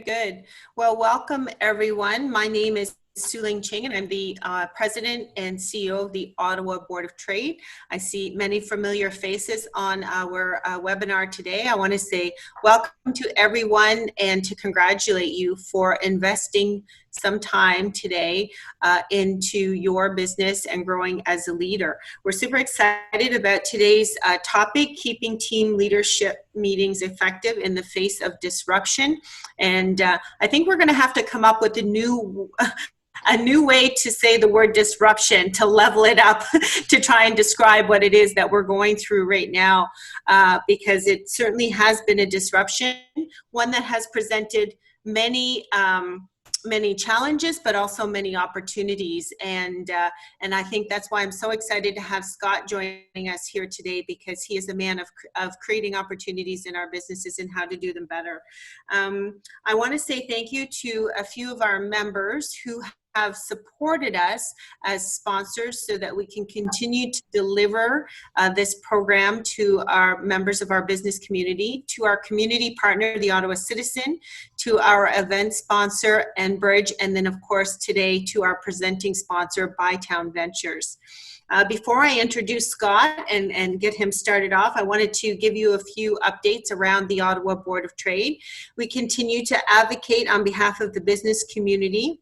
good. Well, welcome everyone. My name is Su-Ling Ching, and I'm the President and CEO of the Ottawa Board of Trade. I see many familiar faces on our webinar today. I want to say welcome to everyone and to congratulate you for investing some time today into your business and growing as a leader. We're super excited about today's topic, keeping team leadership meetings effective in the face of disruption. And I think we're going to have to come up with a new way to say the word disruption, to level it up, to try and describe what it is that we're going through right now, because it certainly has been a disruption, one that has presented many challenges, but also many opportunities. And I think that's why I'm so excited to have Scott joining us here today, because he is a man of creating opportunities in our businesses and how to do them better. I want to say thank you to a few of our members who have supported us as sponsors so that we can continue to deliver this program to our members of our business community, to our community partner, the Ottawa Citizen, to our event sponsor, Enbridge, and then of course today to our presenting sponsor, Bytown Ventures. Before I introduce Scott and get him started off, I wanted to give you a few updates around the Ottawa Board of Trade. We continue to advocate on behalf of the business community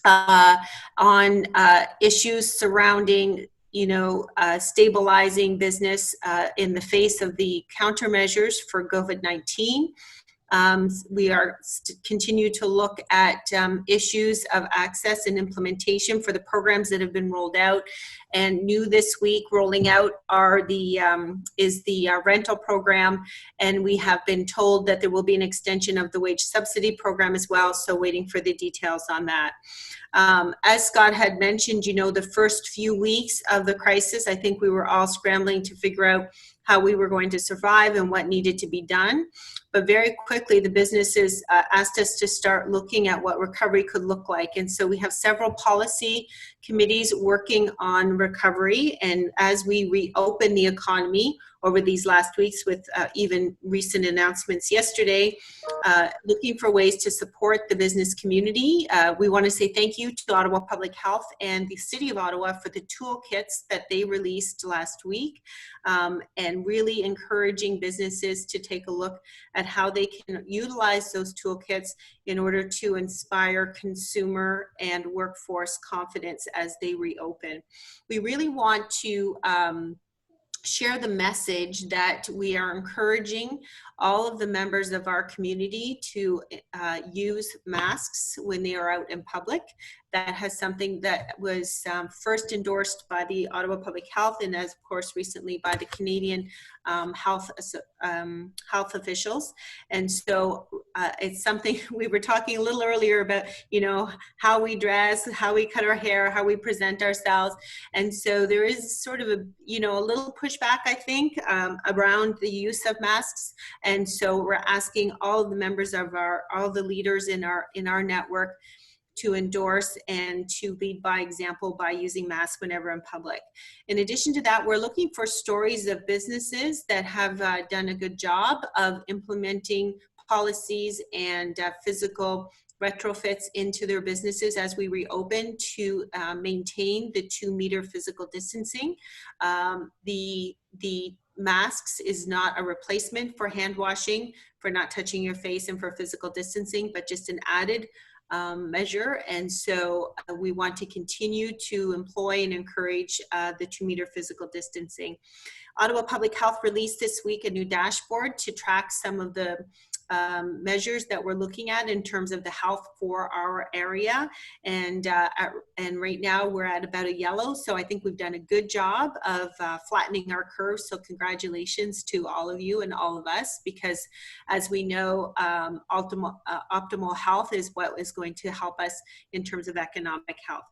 on issues surrounding, stabilizing business in the face of the countermeasures for COVID-19. We continue to look at issues of access and implementation for the programs that have been rolled out. And new this week, rolling out is the rental program, and we have been told that there will be an extension of the wage subsidy program as well, so waiting for the details on that. As Scott had mentioned, the first few weeks of the crisis, I think we were all scrambling to figure out how we were going to survive and what needed to be done. But very quickly, the businesses asked us to start looking at what recovery could look like. And so we have several policy committees working on recovery. And as we reopen the economy over these last weeks, with even recent announcements yesterday, looking for ways to support the business community. We want to say thank you to Ottawa Public Health and the City of Ottawa for the toolkits that they released last week, and really encouraging businesses to take a look at how they can utilize those toolkits in order to inspire consumer and workforce confidence as they reopen. We really want to share the message that we are encouraging all of the members of our community to use masks when they are out in public. That has something that was first endorsed by the Ottawa Public Health, and as of course recently by the Canadian health officials. And so it's something we were talking a little earlier about, how we dress, how we cut our hair, how we present ourselves. And so there is sort of a little pushback, I think, around the use of masks. And so we're asking all of the members of all the leaders in our network to endorse and to lead by example by using masks whenever in public. In addition to that, we're looking for stories of businesses that have done a good job of implementing policies and physical retrofits into their businesses as we reopen to maintain the 2-meter physical distancing. The masks is not a replacement for hand washing, for not touching your face, and for physical distancing, but just an added measure. And so we want to continue to employ and encourage the 2-meter physical distancing. Ottawa Public Health released this week a new dashboard to track some of the measures that we're looking at in terms of the health for our area, and right now we're at about a yellow, so I think we've done a good job of flattening our curve. So congratulations to all of you and all of us, because as we know, optimal health is what is going to help us in terms of economic health.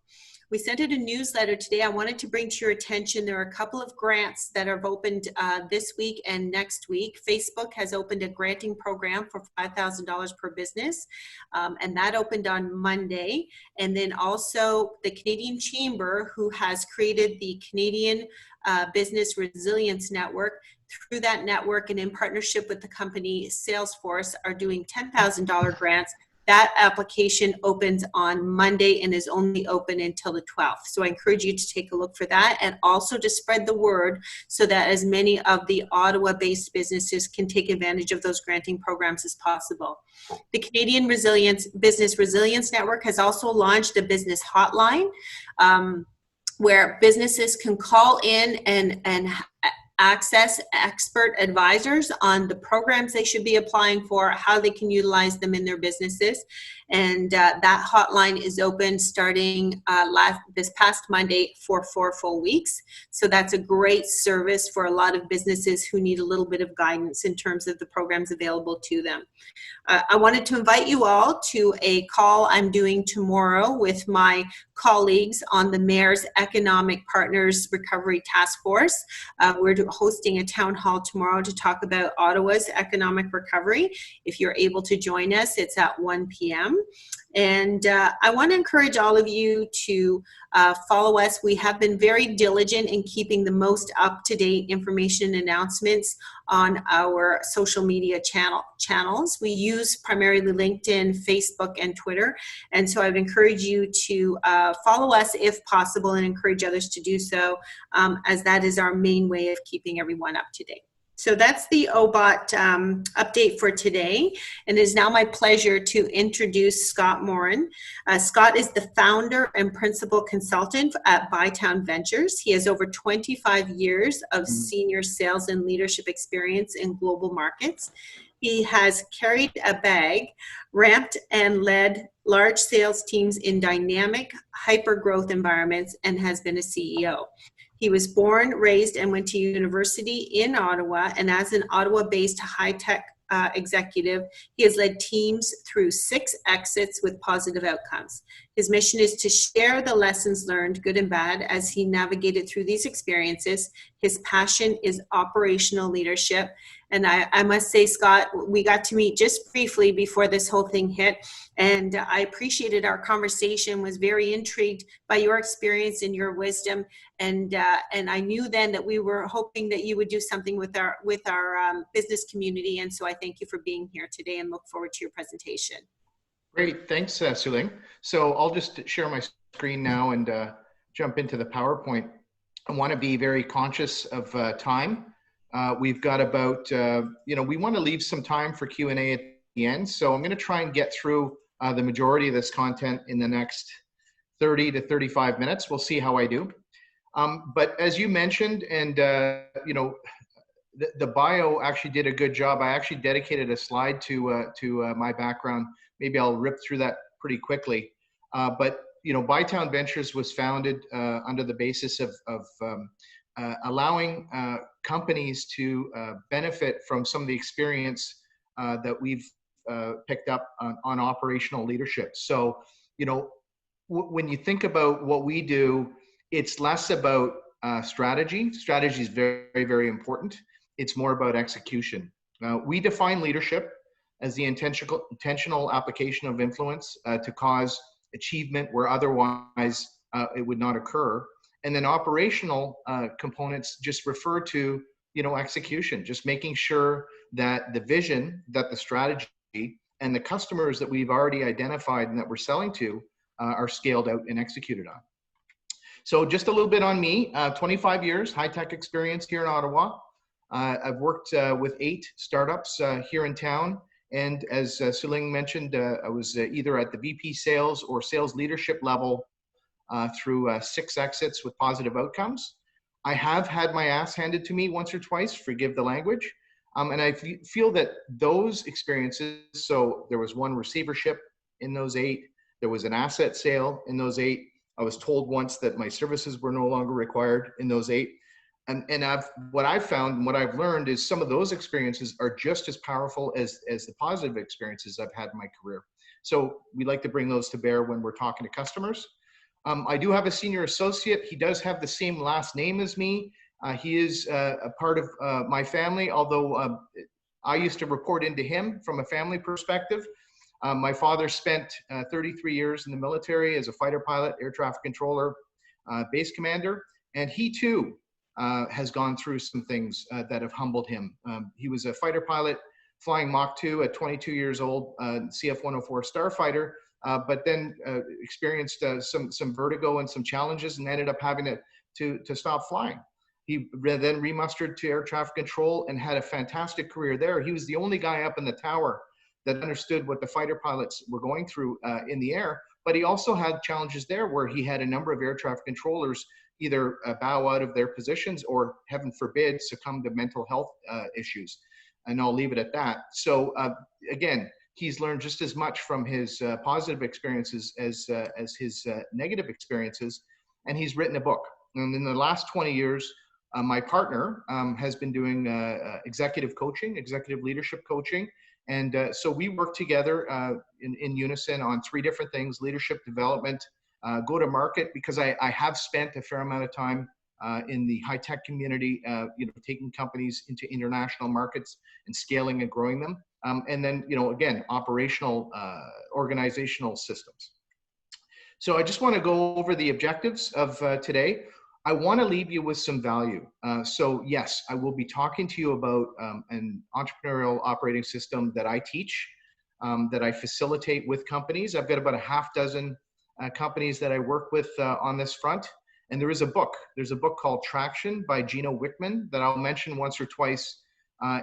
We sent out a newsletter today. I wanted to bring to your attention, there are a couple of grants that have opened this week and next week. Facebook has opened a granting program for $5,000 per business, and that opened on Monday. And then also the Canadian Chamber, who has created the Canadian Business Resilience Network. Through that network and in partnership with the company Salesforce, are doing $10,000 grants That application opens on Monday and is only open until the 12th. So I encourage you to take a look for that, and also to spread the word so that as many of the Ottawa-based businesses can take advantage of those granting programs as possible. The Canadian Business Resilience Network has also launched a business hotline where businesses can call in and access expert advisors on the programs they should be applying for, how they can utilize them in their businesses. And that hotline is open starting this past Monday for 4 full weeks. So that's a great service for a lot of businesses who need a little bit of guidance in terms of the programs available to them. I wanted to invite you all to a call I'm doing tomorrow with my colleagues on the Mayor's Economic Partners Recovery Task Force. We're hosting a town hall tomorrow to talk about Ottawa's economic recovery. If you're able to join us, it's at 1 p.m. And I want to encourage all of you to follow us. We have been very diligent in keeping the most up-to-date information and announcements on our social media channels. We use primarily LinkedIn, Facebook, and Twitter. And so I'd encourage you to follow us if possible, and encourage others to do so, as that is our main way of keeping everyone up to date. So that's the OBOT update for today. And it is now my pleasure to introduce Scott Morin. Scott is the founder and principal consultant at Bytown Ventures. He has over 25 years of senior sales and leadership experience in global markets. He has carried a bag, ramped and led large sales teams in dynamic, hyper-growth environments, and has been a CEO. He was born, raised, and went to university in Ottawa, and as an Ottawa-based high-tech executive, he has led teams through 6 exits with positive outcomes. His mission is to share the lessons learned, good and bad, as he navigated through these experiences. His passion is operational leadership. And I must say, Scott, we got to meet just briefly before this whole thing hit, and I appreciated our conversation, was very intrigued by your experience and your wisdom, and I knew then that we were hoping that you would do something with our business community, and so I thank you for being here today and look forward to your presentation. Great, thanks, Suling. So I'll just share my screen now and jump into the PowerPoint. I want to be very conscious of time. We've got about, we want to leave some time for Q&A at the end. So I'm going to try and get through the majority of this content in the next 30 to 35 minutes. We'll see how I do. But as you mentioned, and, the bio actually did a good job. I actually dedicated a slide to my background. Maybe I'll rip through that pretty quickly. But Bytown Ventures was founded under the basis of allowing companies to benefit from some of the experience that we've picked up on operational leadership. So, when you think about what we do, it's less about strategy. Strategy is very, very important. It's more about execution. We define leadership as the intentional application of influence to cause achievement where otherwise it would not occur. And then operational components just refer to, execution, just making sure that the vision, that the strategy, and the customers that we've already identified and that we're selling to are scaled out and executed on. So just a little bit on me, 25 years, high-tech experience here in Ottawa. I've worked with 8 startups here in town. And as Suling mentioned, I was either at the VP sales or sales leadership level through 6 exits with positive outcomes. I have had my ass handed to me once or twice, forgive the language. And I feel that those experiences, so there was one receivership in those 8, there was an asset sale in those 8. I was told once that my services were no longer required in those 8. And what I've found and what I've learned is some of those experiences are just as powerful as the positive experiences I've had in my career. So we like to bring those to bear when we're talking to customers. I do have a senior associate. He does have the same last name as me. He is a part of my family, although I used to report into him from a family perspective. My father spent 33 years in the military as a fighter pilot, air traffic controller, base commander, and he too has gone through some things that have humbled him. He was a fighter pilot flying Mach 2 at 22 years old, CF-104 starfighter, but then experienced some vertigo and some challenges and ended up having to stop flying. He then remustered to air traffic control and had a fantastic career there. He was the only guy up in the tower that understood what the fighter pilots were going through in the air, but he also had challenges there where he had a number of air traffic controllers either bow out of their positions or, heaven forbid, succumb to mental health issues. And I'll leave it at that. So again, he's learned just as much from his positive experiences as his negative experiences, and he's written a book. And in the last 20 years, my partner has been doing executive coaching, executive leadership coaching. And so we work together in unison on 3 different things: leadership development, go to market, because I have spent a fair amount of time in the high-tech community, taking companies into international markets and scaling and growing them. And then, again, operational, organizational systems. So I just want to go over the objectives of today. I want to leave you with some value. So yes, I will be talking to you about an entrepreneurial operating system that I teach, that I facilitate with companies. I've got about a half dozen companies that I work with on this front. And there is a book. There's a book called Traction by Gino Wickman that I'll mention once or twice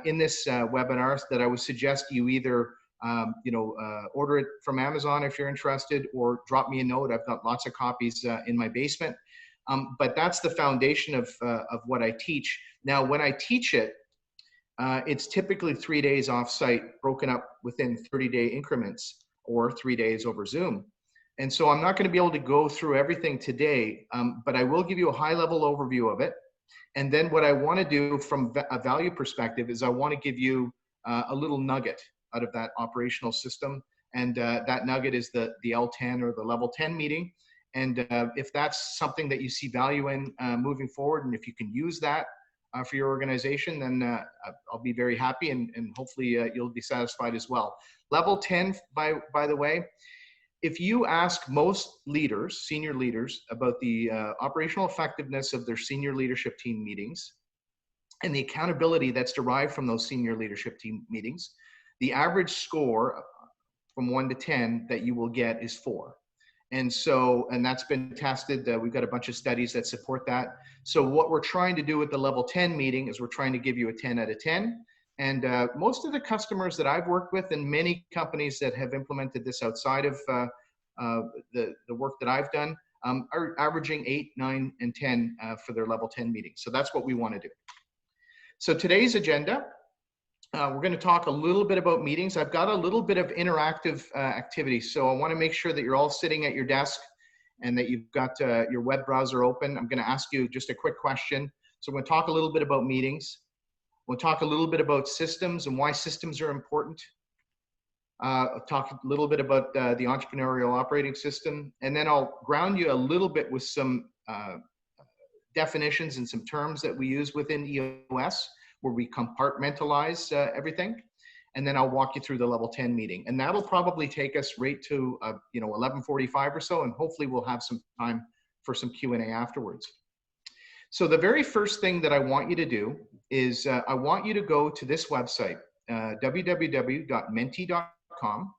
in this webinar, that I would suggest you either order it from Amazon if you're interested, or drop me a note. I've got lots of copies in my basement. But that's the foundation of what I teach. Now, when I teach it, it's typically 3 days off-site, broken up within 30-day increments, or 3 days over Zoom. And so I'm not going to be able to go through everything today, but I will give you a high-level overview of it. And then what I want to do from a value perspective is I want to give you a little nugget out of that operational system. And that nugget is the L10 or the level 10 meeting. And if that's something that you see value in moving forward, and if you can use that for your organization, then I'll be very happy, and hopefully you'll be satisfied as well. Level 10, by the way, if you ask most leaders, senior leaders, about the operational effectiveness of their senior leadership team meetings and the accountability that's derived from those senior leadership team meetings, the average score from 1 to 10 that you will get is 4. And that's been tested. We've got a bunch of studies that support that. So what we're trying to do with the level 10 meeting is we're trying to give you a 10 out of 10. And most of the customers that I've worked with, and many companies that have implemented this outside of the work that I've done, are averaging 8, 9, and 10 for their level 10 meetings. So that's what we want to do. So today's agenda, we're going to talk a little bit about meetings. I've got a little bit of interactive activity. So I want to make sure that you're all sitting at your desk and that you've got your web browser open. I'm going to ask you just a quick question. So we're going to talk a little bit about meetings. We'll talk a little bit about systems and why systems are important. I'll talk a little bit about the entrepreneurial operating system. And then I'll ground you a little bit with some definitions and some terms that we use within EOS, where we compartmentalize everything. And then I'll walk you through the level 10 meeting. And that'll probably take us right to 11:45 or so, and hopefully we'll have some time for some Q&A afterwards. So the very first thing that I want you to do is I want you to go to this website, www.menti.com,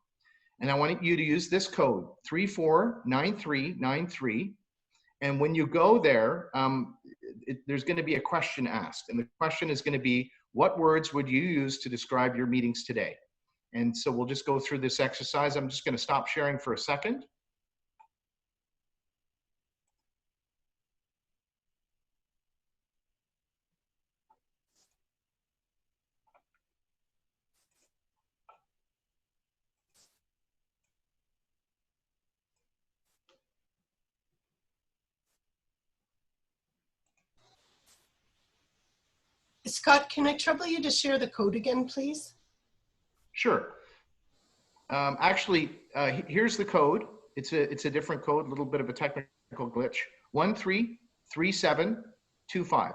and I want you to use this code 349393. And when you go there, there's going to be a question asked. And the question is going to be, what words would you use to describe your meetings today? And so we'll just go through this exercise. I'm just going to stop sharing for a second. Scott, can I trouble you to share the code again, please? Sure. Actually, here's the code. It's a different code, a little bit of a technical glitch. 133725.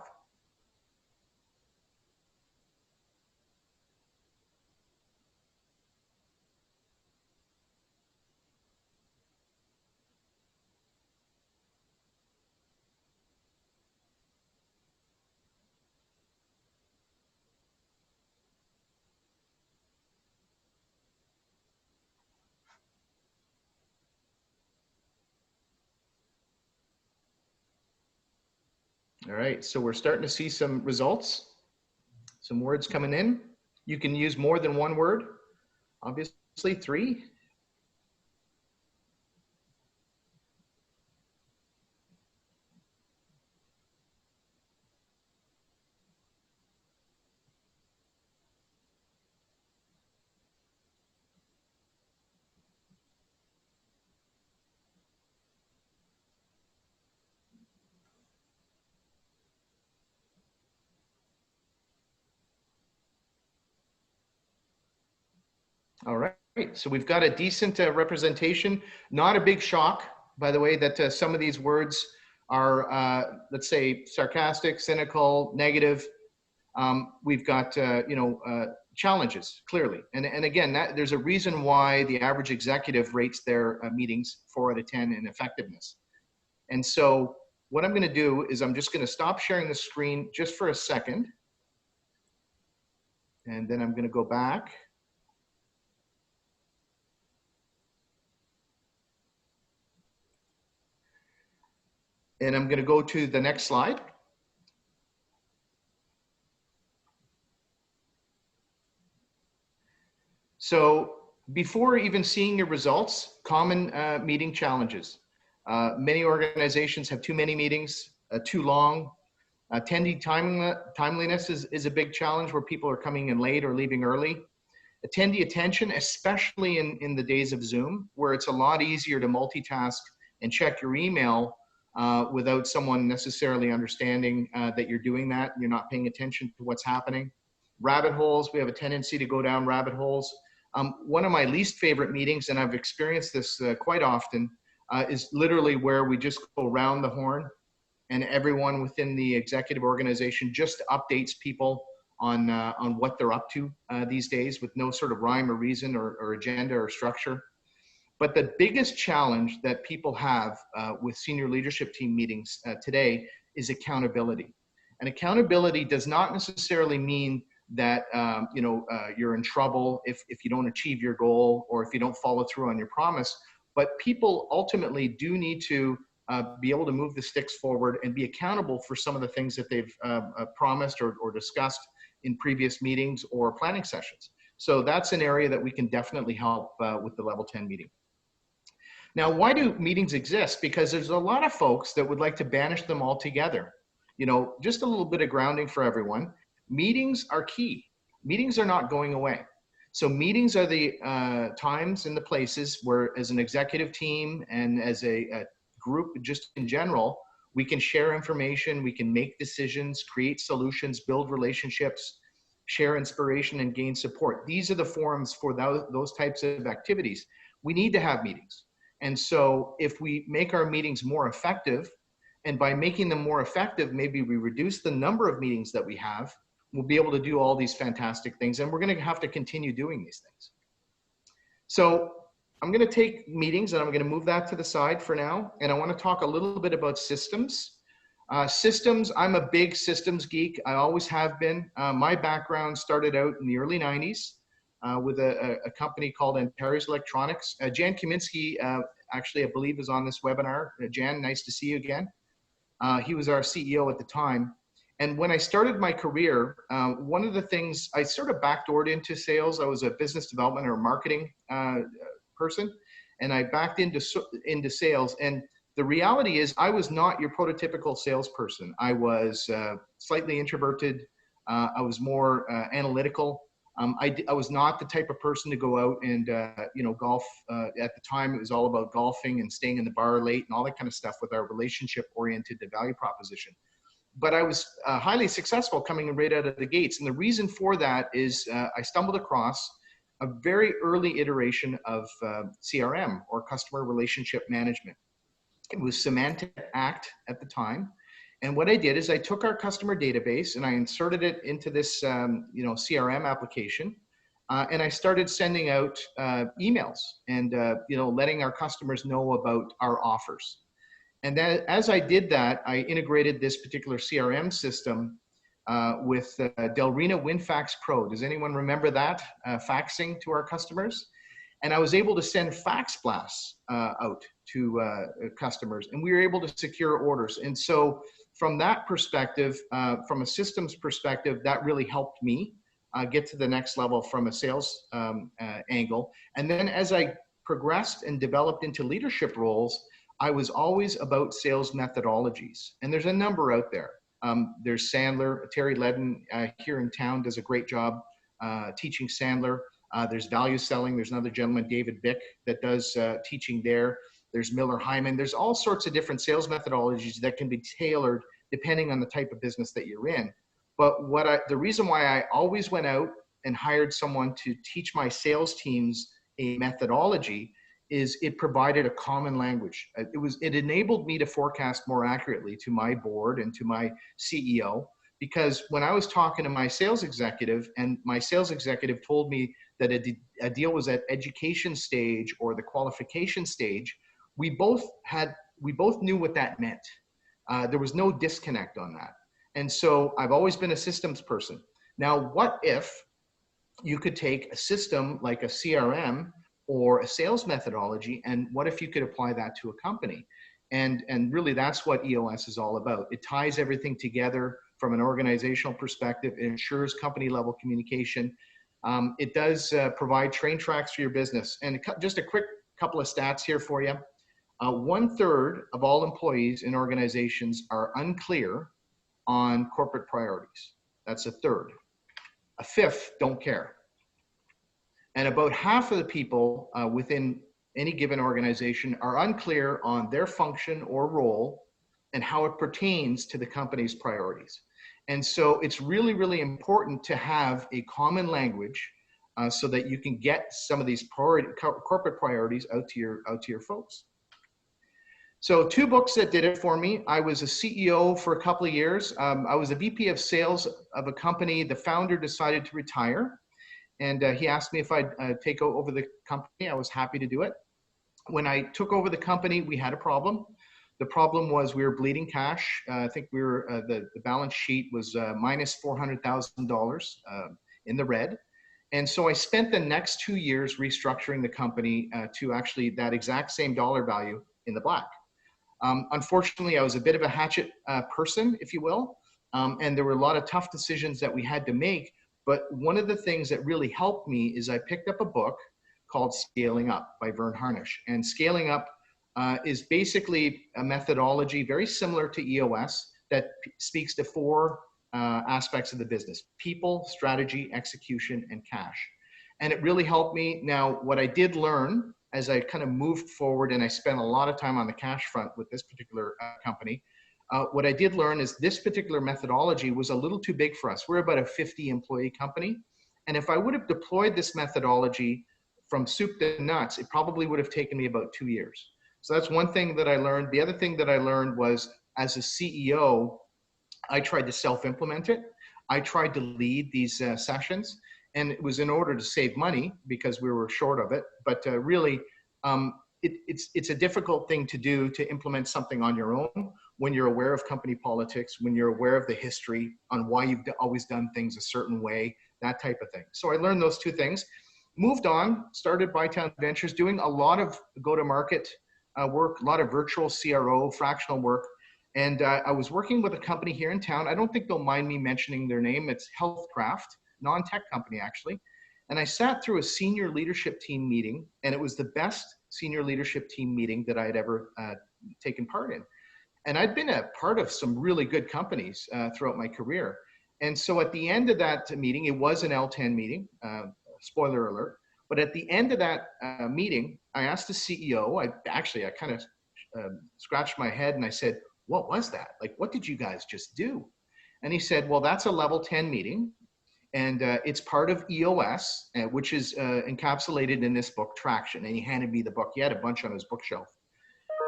All right, so we're starting to see some results, some words coming in. You can use more than one word, obviously 3. All right, so we've got a decent representation. Not a big shock, by the way, that some of these words are, let's say, sarcastic, cynical, negative. We've got, challenges, clearly. And again, there's a reason why the average executive rates their meetings 4 out of 10 in effectiveness. And so what I'm going to do is I'm just going to stop sharing the screen just for a second. And then I'm going to go back. And I'm going to go to the next slide. So before even seeing your results, common meeting challenges. Many organizations have too many meetings, too long. Attendee timeliness is a big challenge where people are coming in late or leaving early. Attendee attention, especially in the days of Zoom, where it's a lot easier to multitask and check your email without someone necessarily understanding that you're doing that and you're not paying attention to what's happening. Rabbit holes, we have a tendency to go down rabbit holes. One of my least favorite meetings, and I've experienced this quite often, is literally where we just go round the horn and everyone within the executive organization just updates people on what they're up to these days with no sort of rhyme or reason or agenda or structure. But the biggest challenge that people have with senior leadership team meetings today is accountability. And accountability does not necessarily mean that you're in trouble if you don't achieve your goal or if you don't follow through on your promise. But people ultimately do need to be able to move the sticks forward and be accountable for some of the things that they've promised or discussed in previous meetings or planning sessions. So that's an area that we can definitely help with the Level 10 meeting. Now, why do meetings exist? Because there's a lot of folks that would like to banish them altogether. Just a little bit of grounding for everyone. Meetings are key. Meetings are not going away. So meetings are the times and the places where, as an executive team and as a group just in general, we can share information, we can make decisions, create solutions, build relationships, share inspiration, and gain support. These are the forums for those types of activities. We need to have meetings. And so if we make our meetings more effective, and by making them more effective, maybe we reduce the number of meetings that we have, we'll be able to do all these fantastic things. And we're going to have to continue doing these things. So I'm going to take meetings and I'm going to move that to the side for now. And I want to talk a little bit about systems. Systems, I'm a big systems geek. I always have been. My background started out in the early 90s with a company called Antares Electronics. Jan Kaminsky, actually, I believe, is on this webinar. Jan, nice to see you again. He was our CEO at the time. And when I started my career, one of the things I sort of backdoored into sales. I was a business development or marketing person, and I backed into sales. And the reality is I was not your prototypical salesperson. I was slightly introverted. I was more analytical. I was not the type of person to go out and golf. At the time, it was all about golfing and staying in the bar late and all that kind of stuff with our relationship-oriented value proposition. But I was highly successful coming right out of the gates. And the reason for that is I stumbled across a very early iteration of CRM, or customer relationship management. It was Semantic Act at the time. And what I did is I took our customer database and I inserted it into this CRM application. And I started sending out emails and letting our customers know about our offers. And then as I did that, I integrated this particular CRM system with Delrina WinFax Pro. Does anyone remember that? Faxing to our customers? And I was able to send fax blasts out to customers, and we were able to secure orders. And so from that perspective, from a systems perspective, that really helped me get to the next level from a sales angle. And then as I progressed and developed into leadership roles, I was always about sales methodologies. And there's a number out there. There's Sandler, Terry Ledden here in town does a great job teaching Sandler. There's value selling. There's another gentleman, David Bick, that does teaching there. There's Miller Hyman. There's all sorts of different sales methodologies that can be tailored depending on the type of business that you're in. But the reason why I always went out and hired someone to teach my sales teams a methodology is it provided a common language. It enabled me to forecast more accurately to my board and to my CEO, because when I was talking to my sales executive and my sales executive told me that a deal was at education stage or the qualification stage, we both knew what that meant. There was no disconnect on that. And so I've always been a systems person. Now, what if you could take a system like a CRM or a sales methodology, and what if you could apply that to a company? And really that's what EOS is all about. It ties everything together from an organizational perspective. It ensures company level communication. It does provide train tracks for your business. And just a quick couple of stats here for you. 1/3 of all employees in organizations are unclear on corporate priorities. That's a third. A fifth don't care. And about half of the people within any given organization are unclear on their function or role and how it pertains to the company's priorities. And so it's really, really important to have a common language so that you can get some of these corporate priorities out to your folks. So 2 books that did it for me. I was a CEO for a couple of years. I was a VP of sales of a company. The founder decided to retire. And he asked me if I'd take over the company. I was happy to do it. When I took over the company, we had a problem. The problem was we were bleeding cash. I think we were the balance sheet was minus $400,000 in the red. And so I spent the next 2 years restructuring the company to actually that exact same dollar value in the black. Unfortunately, I was a bit of a hatchet person, if you will. And there were a lot of tough decisions that we had to make. But one of the things that really helped me is I picked up a book called Scaling Up by Vern Harnish. And Scaling Up is basically a methodology very similar to EOS that speaks to 4 aspects of the business: people, strategy, execution, and cash. And it really helped me. Now, what I did learn as I kind of moved forward, and I spent a lot of time on the cash front with this particular company, what I did learn is this particular methodology was a little too big for us. We're about a 50-employee company. And if I would have deployed this methodology from soup to nuts, it probably would have taken me about 2 years. So that's one thing that I learned. The other thing that I learned was, as a CEO, I tried to self-implement it. I tried to lead these sessions. And it was in order to save money because we were short of it. But really, it's a difficult thing to do to implement something on your own when you're aware of company politics, when you're aware of the history on why you've always done things a certain way, that type of thing. So I learned those 2 things, moved on, started Bytown Ventures, doing a lot of go-to-market work, a lot of virtual CRO, fractional work. And I was working with a company here in town. I don't think they'll mind me mentioning their name. It's Healthcraft, non-tech company actually. And I sat through a senior leadership team meeting, and it was the best senior leadership team meeting that I had ever taken part in. And I'd been a part of some really good companies throughout my career. And so at the end of that meeting, it was an L10 meeting, spoiler alert. But at the end of that meeting, I asked the CEO, I kind of scratched my head and I said, "What was that? Like, what did you guys just do?" And he said, "Well, that's a level 10 meeting. And it's part of EOS, which is encapsulated in this book, Traction." And he handed me the book. He had a bunch on his bookshelf.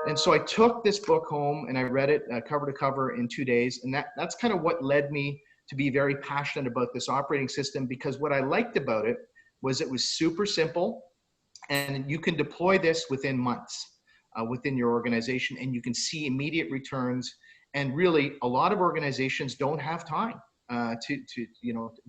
And so I took this book home and I read it cover to cover in 2 days. And that's kind of what led me to be very passionate about this operating system, because what I liked about it was it was super simple and you can deploy this within months within your organization, and you can see immediate returns. And really, a lot of organizations don't have time to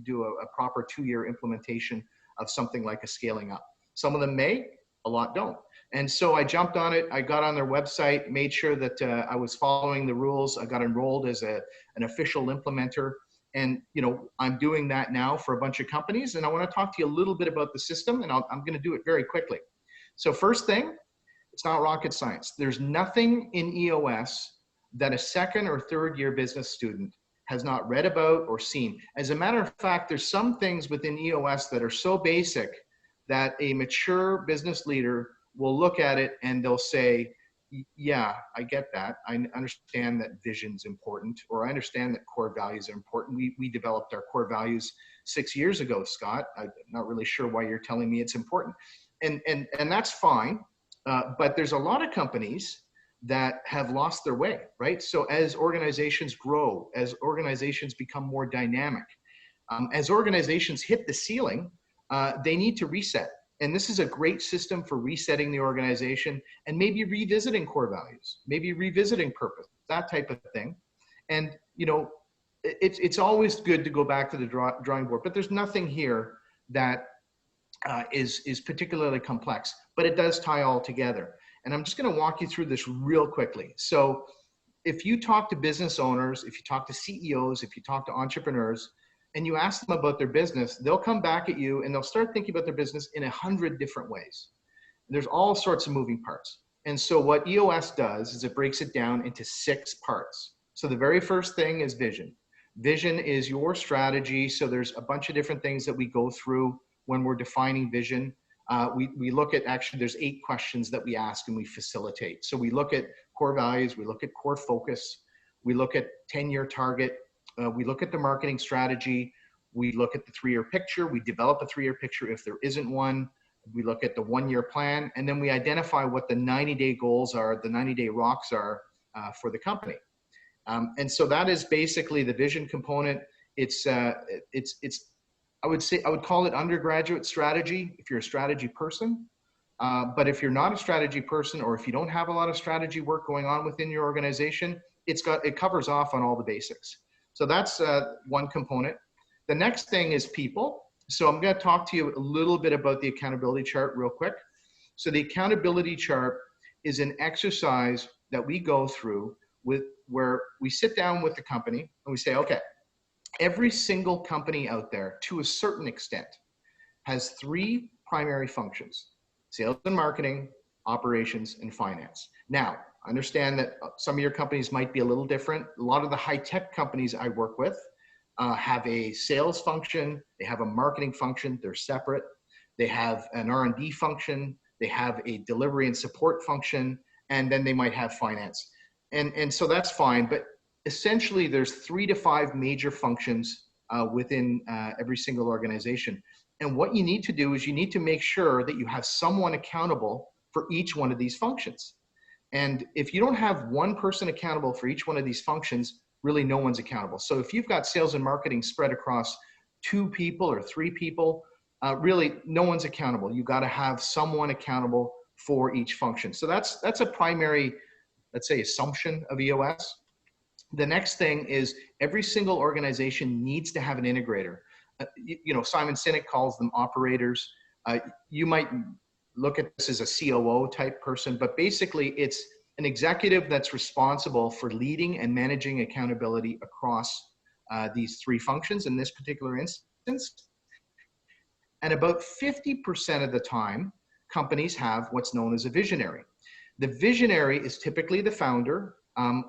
do a proper 2-year implementation of something like a Scaling Up. Some of them may, a lot don't. And so I jumped on it. I got on their website, made sure that I was following the rules. I got enrolled as an official implementer. And, you know, I'm doing that now for a bunch of companies. And I want to talk to you a little bit about the system, and I'm going to do it very quickly. So first thing, it's not rocket science. There's nothing in EOS that a second or third year business student has not read about or seen. As a matter of fact, there's some things within EOS that are so basic that a mature business leader will look at it and they'll say, yeah, I get that. I understand that vision's important, or I understand that core values are important. We developed our core values 6 years ago, Scott. I'm not really sure why you're telling me it's important. And that's fine. But there's a lot of companies that have lost their way, right? So as organizations grow, as organizations become more dynamic, as organizations hit the ceiling, they need to reset. And this is a great system for resetting the organization and maybe revisiting core values, maybe revisiting purpose, that type of thing. And, you know, it's always good to go back to the drawing board, but there's nothing here that is particularly complex, but it does tie all together. And I'm just going to walk you through this real quickly. So if you talk to business owners, if you talk to CEOs, if you talk to entrepreneurs, and you ask them about their business, they'll come back at you and they'll start thinking about their business in 100 different ways. There's all sorts of moving parts. And so what EOS does is it breaks it down into 6 parts. So the very first thing is vision. Vision is your strategy. So there's a bunch of different things that we go through when we're defining vision. We look at, actually there's 8 questions that we ask and we facilitate. So we look at core values, we look at core focus, we look at 10-year target, we look at the marketing strategy, we look at the 3-year picture, we develop a 3-year picture if there isn't one, we look at the 1-year plan, and then we identify what the 90-day goals are, the 90-day rocks are for the company. And so that is basically the vision component. It's I would call it undergraduate strategy if you're a strategy person. But if you're not a strategy person, or if you don't have a lot of strategy work going on within your organization, it covers off on all the basics. So that's one component. The next thing is people. So I'm going to talk to you a little bit about the accountability chart real quick. So the accountability chart is an exercise that we go through where we sit down with the company and we say, okay, every single company out there, to a certain extent, has 3 primary functions: sales and marketing, operations, and finance. Now, I understand that some of your companies might be a little different. A lot of the high-tech companies I work with have a sales function, they have a marketing function, they're separate. They have an R&D function, they have a delivery and support function, and then they might have finance. And so that's fine, but essentially there's 3 to 5 major functions within every single organization. And what you need to do is you need to make sure that you have someone accountable for each one of these functions. And if you don't have one person accountable for each one of these functions, really no one's accountable. So if you've got sales and marketing spread across 2 people or 3 people, really no one's accountable. You got to have someone accountable for each function. So that's a primary, let's say, assumption of EOS. The next thing is every single organization needs to have an integrator. You know, Simon Sinek calls them operators. You might look at this as a COO type person, but basically it's an executive that's responsible for leading and managing accountability across these 3 functions in this particular instance. And about 50% of the time, companies have what's known as a visionary. The visionary is typically the founder,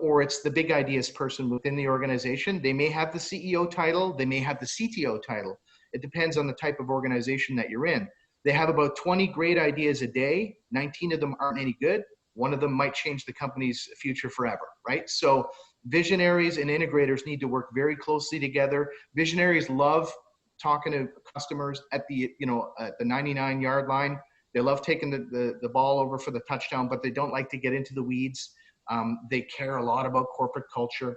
or it's the big ideas person within the organization. They may have the CEO title, they may have the CTO title. It depends on the type of organization that you're in. They have about 20 great ideas a day. 19 of them aren't any good. One of them might change the company's future forever, right? So visionaries and integrators need to work very closely together. Visionaries love talking to customers at the 99-yard line. They love taking the ball over for the touchdown, but they don't like to get into the weeds. They care a lot about corporate culture,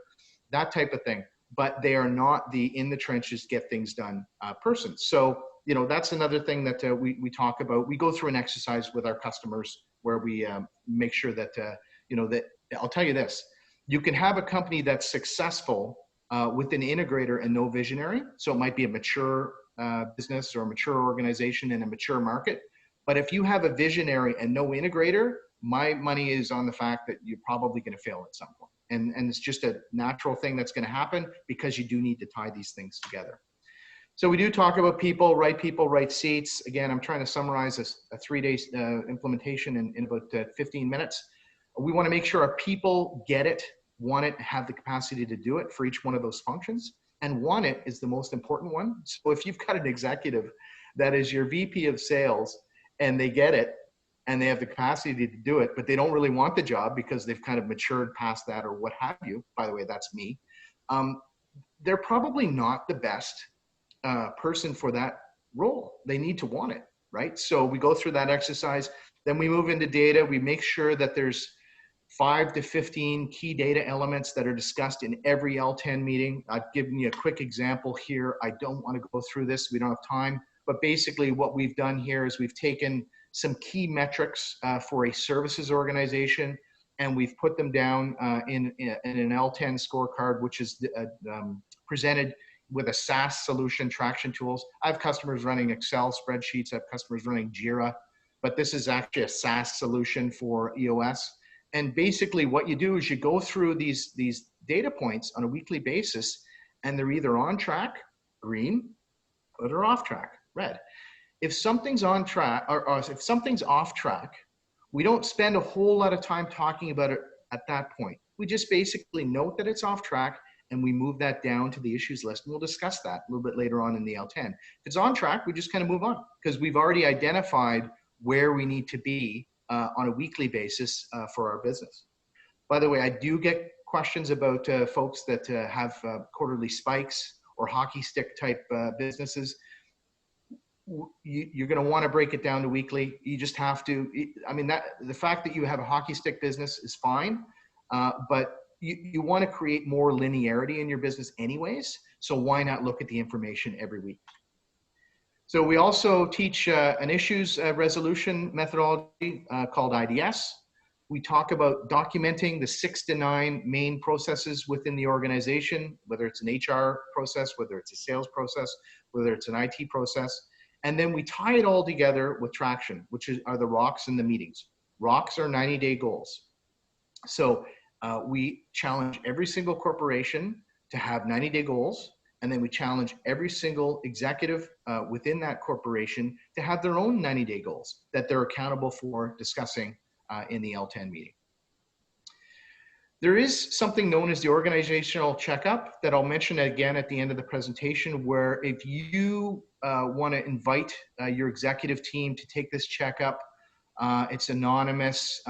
that type of thing. But they are not the in the trenches, get things done person. So, you know, that's another thing that we talk about. We go through an exercise with our customers where we make sure that, that I'll tell you this, you can have a company that's successful with an integrator and no visionary. So it might be a mature business or a mature organization in a mature market. But if you have a visionary and no integrator, my money is on the fact that you're probably going to fail at some point. And it's just a natural thing that's going to happen because you do need to tie these things together. So we do talk about people, right seats. Again, I'm trying to summarize a 3-day implementation in about 15 minutes. We want to make sure our people get it, want it, have the capacity to do it for each one of those functions. And want it is the most important one. So if you've got an executive that is your VP of sales and they get it and they have the capacity to do it, but they don't really want the job because they've kind of matured past that or what have you, by the way, that's me, they're probably not the best person for that role. They need to want it, right? So we go through that exercise, then we move into data. We make sure that there's 5 to 15 key data elements that are discussed in every L10 meeting. I've given you a quick example here. I don't want to go through this. We don't have time. But basically what we've done here is we've taken some key metrics for a services organization, and we've put them down in an L10 scorecard, which is presented with a SaaS solution, Traction Tools. I have customers running Excel spreadsheets. I have customers running Jira, but this is actually a SaaS solution for EOS. And basically what you do is you go through these data points on a weekly basis, and they're either on track, green, or they're off track, red. If something's on track, or if something's off track, we don't spend a whole lot of time talking about it at that point. We just basically note that it's off track, and we move that down to the issues list, and we'll discuss that a little bit later on in the L10. If it's on track, we just kind of move on because we've already identified where we need to be on a weekly basis for our business. By the way, I do get questions about folks that have quarterly spikes or hockey stick type businesses. You're going to want to break it down to weekly. You just have to. I mean, the fact that you have a hockey stick business is fine, but you want to create more linearity in your business anyways. So why not look at the information every week? So we also teach an issues resolution methodology called IDS. We talk about documenting the 6 to 9 main processes within the organization, whether it's an HR process, whether it's a sales process, whether it's an IT process. And then we tie it all together with traction, which are the rocks in the meetings. Rocks are 90-day goals. So we challenge every single corporation to have 90-day goals. And then we challenge every single executive within that corporation to have their own 90-day goals that they're accountable for discussing in the L10 meeting. There is something known as the organizational checkup that I'll mention again at the end of the presentation, where if you want to invite your executive team to take this checkup, it's anonymous,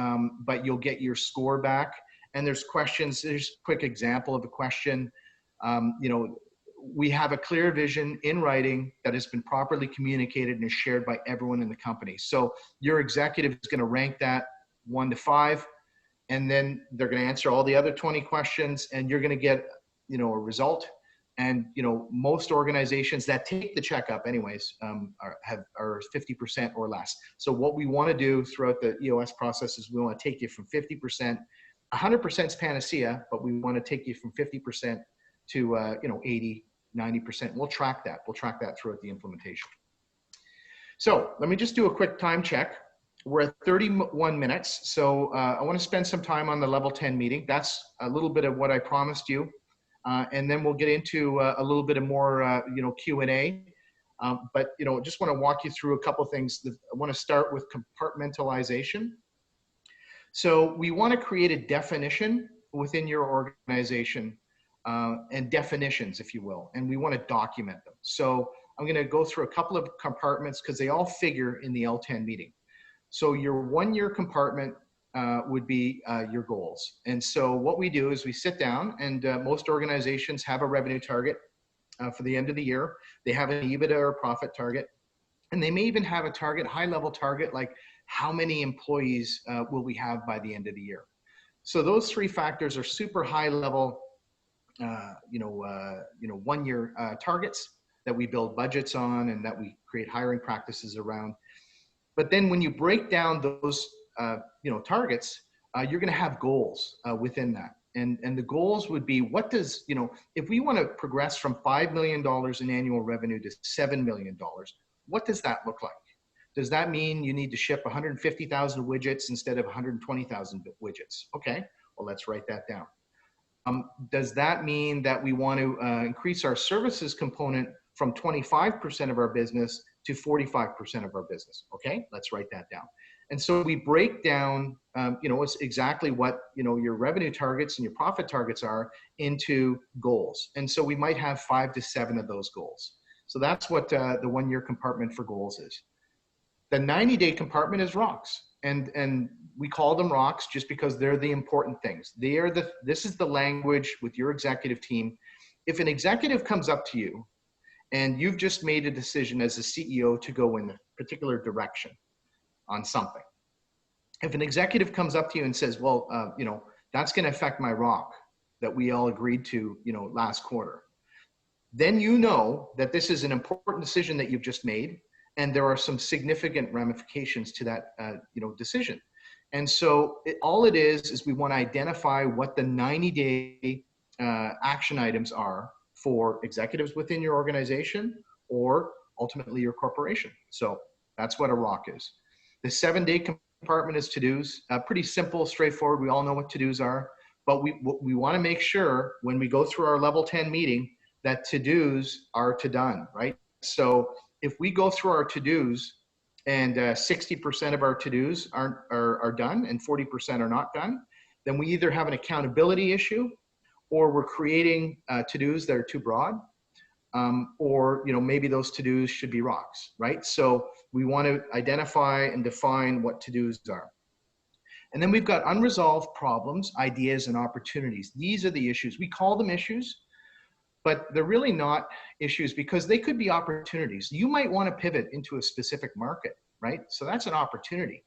but you'll get your score back. And there's questions. There's a quick example of a question. We have a clear vision in writing that has been properly communicated and is shared by everyone in the company. So your executive is going to rank that 1 to 5, and then they're going to answer all the other 20 questions, and you're going to get, a result. And, most organizations that take the checkup anyways are 50% or less. So what we want to do throughout the EOS process is we want to take you from 50%, 100% is panacea, but we want to take you from 50% to 80, 90%. We'll track that. We'll track that throughout the implementation. So let me just do a quick time check. We're at 31 minutes. So I want to spend some time on the level 10 meeting. That's a little bit of what I promised you. And then we'll get into a little bit of more, Q&A. But, just want to walk you through a couple of things. I want to start with compartmentalization. So we want to create a definition within your organization and definitions, if you will, and we want to document them. So I'm going to go through a couple of compartments because they all figure in the L10 meeting. So your 1-year compartment would be your goals. And so what we do is we sit down, and most organizations have a revenue target for the end of the year. They have an EBITDA or profit target, and they may even have a target, high-level target, like how many employees will we have by the end of the year. So those 3 factors are super high-level 1-year targets that we build budgets on and that we create hiring practices around. But then when you break down those, targets, you're going to have goals within that. And the goals would be, what does, if we want to progress from $5 million in annual revenue to $7 million, what does that look like? Does that mean you need to ship 150,000 widgets instead of 120,000 widgets? Okay, well, let's write that down. Does that mean that we want to increase our services component from 25% of our business to 45% of our business? Okay, let's write that down. And so we break down, it's exactly what, your revenue targets and your profit targets are into goals. And so we might have 5 to 7 of those goals. So that's what the 1-year compartment for goals is. The 90-day compartment is rocks. And we call them rocks just because they're the important things. This is the language with your executive team. If an executive comes up to you and you've just made a decision as a CEO to go in a particular direction on something, if an executive comes up to you and says, well, that's going to affect my rock that we all agreed to, last quarter, then you know that this is an important decision that you've just made. And there are some significant ramifications to that, decision. And so all it is we want to identify what the 90-day action items are for executives within your organization or ultimately your corporation. So that's what a rock is. The 7-day compartment is to-dos. Pretty simple, straightforward. We all know what to-dos are. But we want to make sure when we go through our level 10 meeting that to-dos are to done, right? So if we go through our to-dos and 60% of our to-dos are done and 40% are not done, then we either have an accountability issue or we're creating to-dos that are too broad, or maybe those to-dos should be rocks, right? So we want to identify and define what to-dos are. And then we've got unresolved problems, ideas, and opportunities. These are the issues. We call them issues, but they're really not issues because they could be opportunities. You might want to pivot into a specific market, right? So that's an opportunity.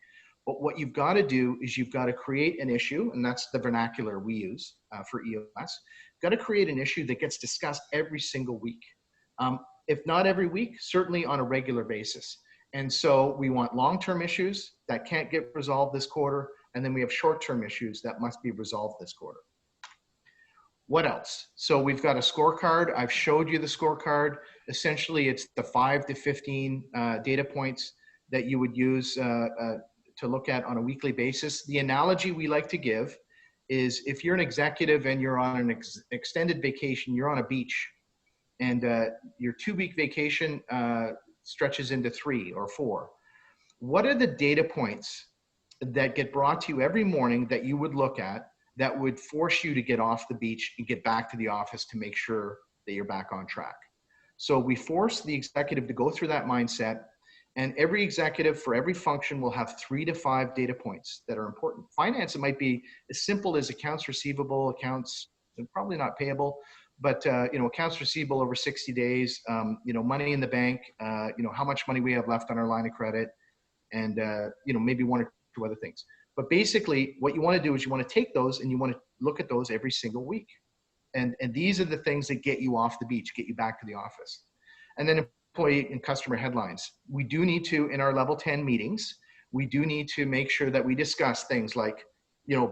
But what you've got to do is you've got to create an issue, and that's the vernacular we use for EOS. You've got to create an issue that gets discussed every single week. If not every week, certainly on a regular basis. And so we want long-term issues that can't get resolved this quarter, and then we have short-term issues that must be resolved this quarter. What else? So we've got a scorecard. I've showed you the scorecard. Essentially, it's the 5 to 15 data points that you would use to look at on a weekly basis. The analogy we like to give is if you're an executive and you're on an extended vacation, you're on a beach, and your 2-week vacation stretches into 3 or 4. What are the data points that get brought to you every morning that you would look at that would force you to get off the beach and get back to the office to make sure that you're back on track? So we force the executive to go through that mindset, and every executive for every function will have 3 to 5 data points that are important. Finance, it might be as simple as accounts receivable, accounts, and probably not payable, but accounts receivable over 60 days, money in the bank, how much money we have left on our line of credit, and maybe 1 or 2 other things. But basically, what you want to do is you want to take those and you want to look at those every single week. And these are the things that get you off the beach, get you back to the office. And then employee and customer headlines. We do need to, in our level 10 meetings, we do need to make sure that we discuss things like,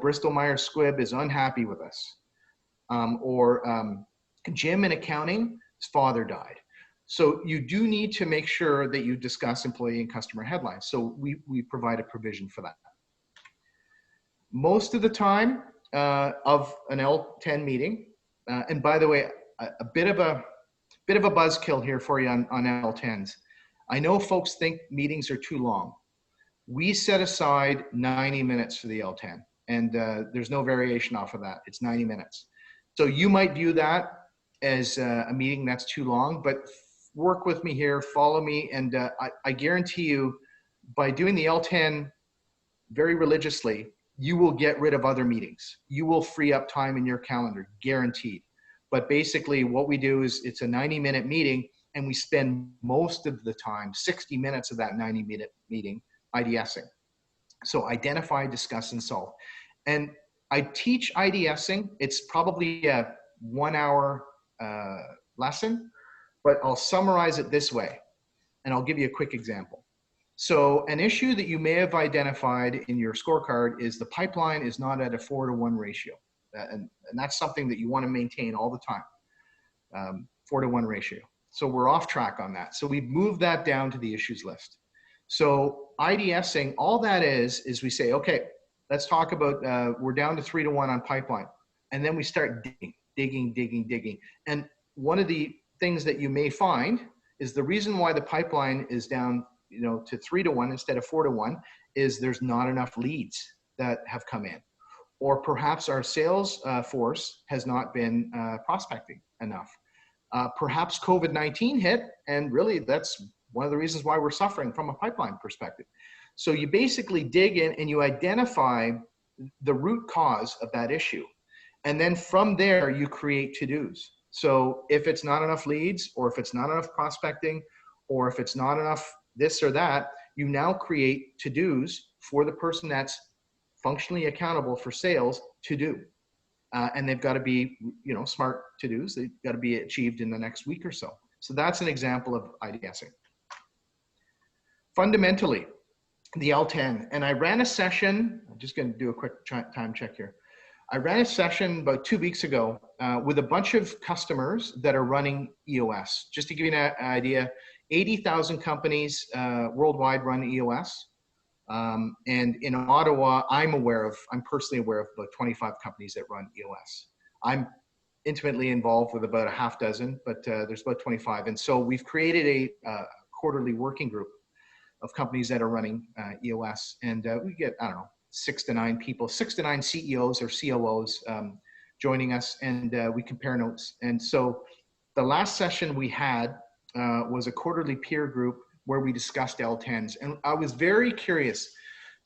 Bristol Myers Squibb is unhappy with us. Or Jim in accounting, his father died. So you do need to make sure that you discuss employee and customer headlines. So we provide a provision for that. Most of the time of an L10 meeting, and by the way, a bit of a buzzkill here for you on L10s. I know folks think meetings are too long. We set aside 90 minutes for the L10, and there's no variation off of that. It's 90 minutes. So you might view that as a meeting that's too long, but work with me here, follow me, and I guarantee you, by doing the L10 very religiously, you will get rid of other meetings. You will free up time in your calendar, guaranteed. But basically what we do is it's a 90-minute meeting, and we spend most of the time, 60 minutes of that 90-minute meeting, IDSing. So identify, discuss, and solve. And I teach IDSing. It's probably a 1-hour lesson, but I'll summarize it this way, and I'll give you a quick example. So an issue that you may have identified in your scorecard is the pipeline is not at a 4-to-1 ratio. And that's something that you want to maintain all the time, 4-to-1 ratio. So we're off track on that. So we've moved that down to the issues list. So IDSing, all that is we say, okay, let's talk about, we're down to 3-to-1 on pipeline. And then we start digging. And one of the things that you may find is the reason why the pipeline is down, to 3-to-1 instead of 4-to-1 is there's not enough leads that have come in. Or perhaps our sales force has not been prospecting enough. Perhaps COVID-19 hit, and really that's one of the reasons why we're suffering from a pipeline perspective. So you basically dig in and you identify the root cause of that issue. And then from there, you create to-dos. So if it's not enough leads, or if it's not enough prospecting, or if it's not enough this or that, you now create to-dos for the person that's functionally accountable for sales to do. And they've got to be, smart to-dos. They've got to be achieved in the next week or so. So that's an example of IDSing. Fundamentally, the L10, and I ran a session, I'm just going to do a quick time check here. I ran a session about 2 weeks ago with a bunch of customers that are running EOS. Just to give you an idea, 80,000 companies worldwide run EOS. And in Ottawa, I'm personally aware of about 25 companies that run EOS. I'm intimately involved with about a half dozen, but there's about 25. And so we've created a quarterly working group of companies that are running EOS. And we get, 6 to 9 people, 6 to 9 CEOs or COOs joining us, and we compare notes. And so the last session we had was a quarterly peer group where we discussed L10s. And I was very curious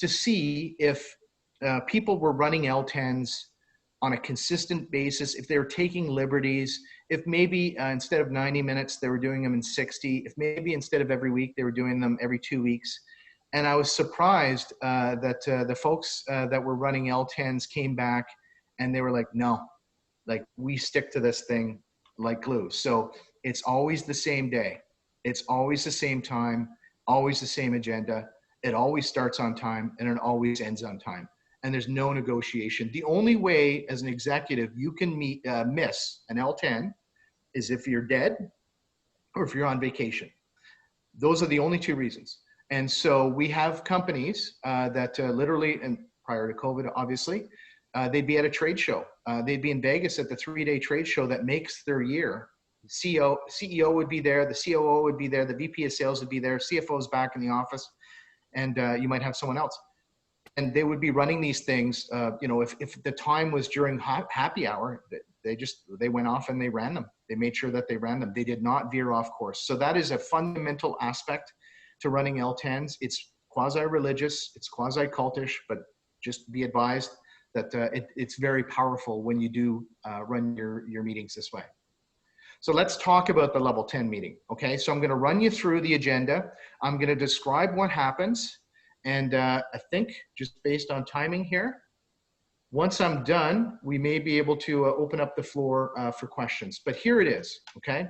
to see if people were running L10s on a consistent basis, if they were taking liberties, if maybe instead of 90 minutes, they were doing them in 60, if maybe instead of every week, they were doing them every 2 weeks. And I was surprised that the folks that were running L10s came back and they were like, no, like we stick to this thing like glue. So it's always the same day. It's always the same time, always the same agenda. It always starts on time and it always ends on time. And there's no negotiation. The only way as an executive you can miss an L10 is if you're dead or if you're on vacation. Those are the only 2 reasons. And so we have companies that literally, and prior to COVID, obviously, they'd be at a trade show. They'd be in Vegas at the 3-day trade show that makes their year. The CEO would be there, the COO would be there, the VP of sales would be there, CFO's back in the office, and you might have someone else. And they would be running these things, if the time was during happy hour, they went off and they ran them. They made sure that they ran them. They did not veer off course. So that is a fundamental aspect to running L10s. It's quasi-religious, it's quasi-cultish, but just be advised that it's very powerful when you do run your meetings this way. So let's talk about the level 10 meeting, okay? So I'm gonna run you through the agenda. I'm gonna describe what happens. And I think just based on timing here, once I'm done, we may be able to open up the floor for questions. But here it is, okay?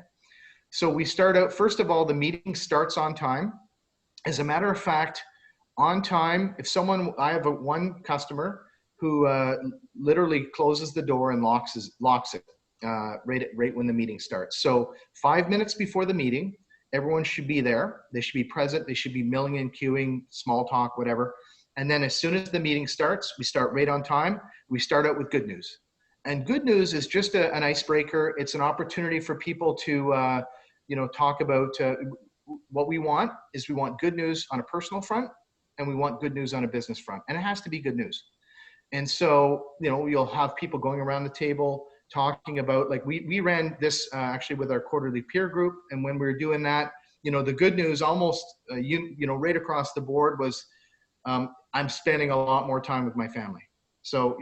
So we start out, first of all, the meeting starts on time. As a matter of fact, on time, I have one customer who literally closes the door and locks it. Right when the meeting starts. So 5 minutes before the meeting, everyone should be there. They should be present. They should be milling and queuing, small talk, whatever. And then as soon as the meeting starts, we start right on time. We start out with good news. And good news is just an icebreaker. It's an opportunity for people to, talk about what we want is we want good news on a personal front and we want good news on a business front. And it has to be good news. And so, you'll have people going around the table talking about, like we ran this actually with our quarterly peer group. And when we were doing that, the good news almost, right across the board was, I'm spending a lot more time with my family. So,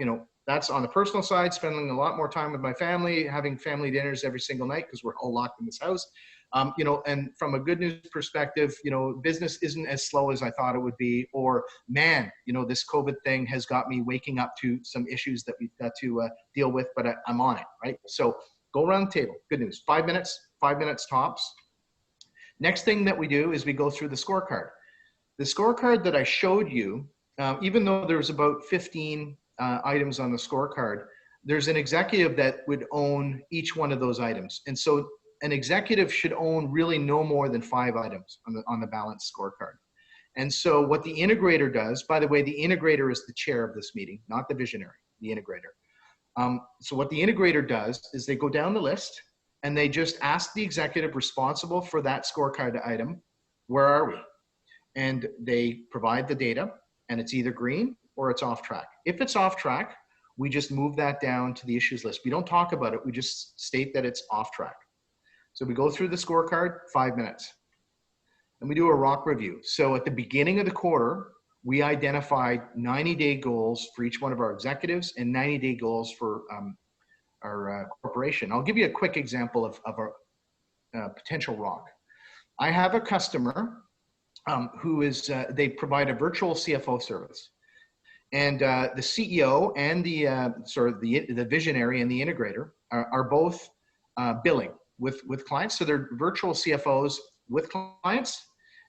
that's on the personal side, spending a lot more time with my family, having family dinners every single night because we're all locked in this house. And from a good news perspective, business isn't as slow as I thought it would be, or man, this COVID thing has got me waking up to some issues that we've got to deal with, but I'm on it, right? So go around the table, good news, 5 minutes tops. Next thing that we do is we go through the scorecard. The scorecard that I showed you, even though there's about 15 items on the scorecard, there's an executive that would own each one of those items. And so an executive should own really no more than 5 items on the balanced scorecard. And so what the integrator does, by the way, the integrator is the chair of this meeting, not the visionary, the integrator. So what the integrator does is they go down the list and they just ask the executive responsible for that scorecard item, where are we? And they provide the data, and it's either green or it's off track. If it's off track, we just move that down to the issues list. We don't talk about it. We just state that it's off track. So we go through the scorecard, 5 minutes. And we do a ROC review. So at the beginning of the quarter, we identified 90-day goals for each one of our executives and 90-day goals for our corporation. I'll give you a quick example of our potential ROC. I have a customer who is, they provide a virtual CFO service. And the CEO and the visionary and the integrator are both billing with clients. So they're virtual CFOs with clients,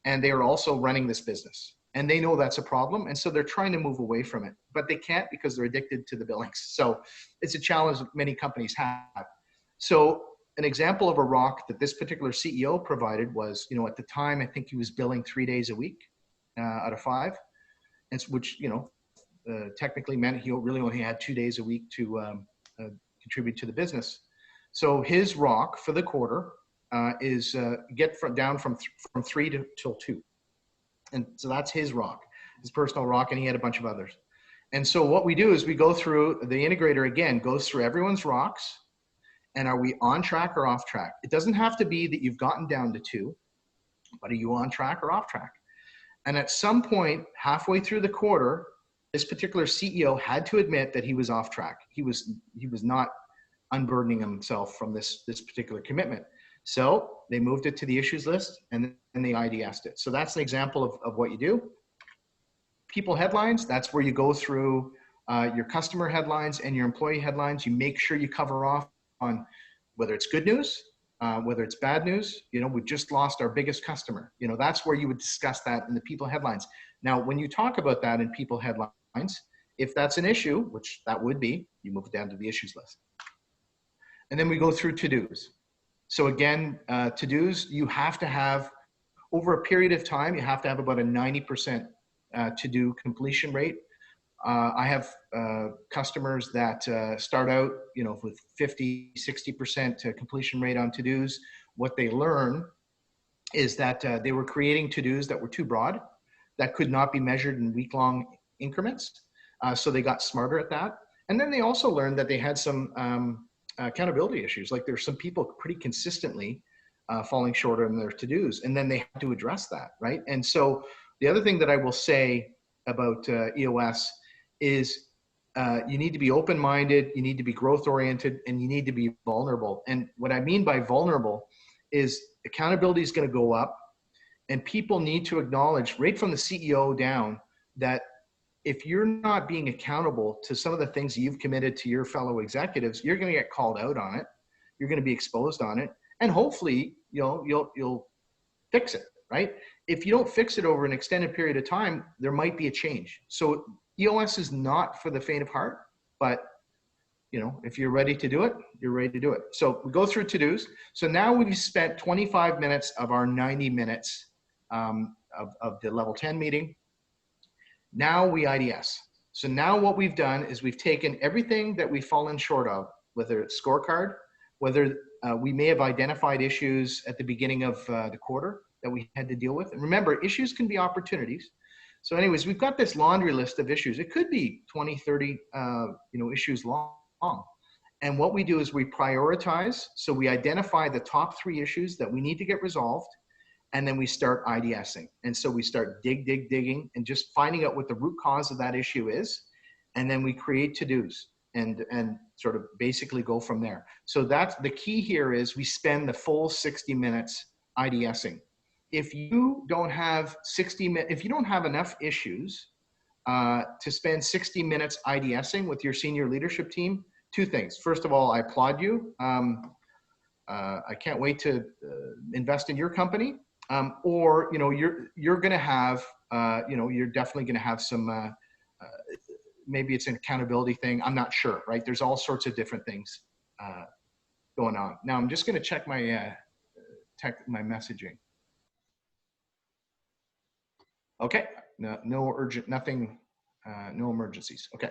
and they are also running this business. And they know that's a problem, and so they're trying to move away from it, but they can't because they're addicted to the billings. So it's a challenge that many companies have. So an example of a ROC that this particular CEO provided was, at the time, I think he was billing 3 days a week out of 5, and which, technically meant he really only had 2 days a week to contribute to the business. So his ROC for the quarter is down from 3 till 2. And so that's his ROC, his personal ROC, and he had a bunch of others. And so what we do is we go through, the integrator again goes through everyone's ROCs, and are we on track or off track? It doesn't have to be that you've gotten down to 2, but are you on track or off track? And at some point, halfway through the quarter, this particular CEO had to admit that he was off track. He was not unburdening himself from this particular commitment. So they moved it to the issues list, and they IDS'd it. So that's an example of what you do. People headlines, that's where you go through your customer headlines and your employee headlines. You make sure you cover off on whether it's good news, whether it's bad news. We just lost our biggest customer. That's where you would discuss that in the people headlines. Now, when you talk about that in people headlines, if that's an issue, which that would be, you move it down to the issues list. And then we go through to-dos. So again, to-dos, you have to have, over a period of time, you have to have about a 90% to-do completion rate. I have customers that start out, with 50, 60% completion rate on to-dos. What they learn is that they were creating to-dos that were too broad, that could not be measured in week-long increments. So they got smarter at that. And then they also learned that they had some accountability issues. Like there's some people pretty consistently falling short on their to-dos, and then they have to address that, right? And so the other thing that I will say about EOS is you need to be open-minded, you need to be growth-oriented, and you need to be vulnerable. And what I mean by vulnerable is accountability is going to go up, and people need to acknowledge right from the CEO down that if you're not being accountable to some of the things you've committed to your fellow executives, you're going to get called out on it. You're going to be exposed on it, and hopefully you'll fix it, right? If you don't fix it over an extended period of time, there might be a change. So EOS is not for the faint of heart, but if you're ready to do it, you're ready to do it. So we go through to-dos. So now we've spent 25 minutes of our 90 minutes of the level 10 meeting. Now we IDS. So now what we've done is we've taken everything that we've fallen short of, whether it's scorecard, whether we may have identified issues at the beginning of the quarter that we had to deal with. And remember, issues can be opportunities. So anyways, we've got this laundry list of issues. It could be 20, 30 issues long. And what we do is we prioritize. So we identify the top 3 issues that we need to get resolved. And then we start IDSing. And so we start digging and just finding out what the root cause of that issue is. And then we create to-dos and sort of basically go from there. So that's the key here is we spend the full 60 minutes IDSing. If you don't have if you don't have enough issues to spend 60 minutes IDSing with your senior leadership team, 2 things. First of all, I applaud you. I can't wait to invest in your company. Or you're going to have you're definitely going to have some maybe it's an accountability thing. I'm not sure, right? There's all sorts of different things going on. Now I'm just going to check my my messaging. Okay, no urgent, nothing, no emergencies. Okay.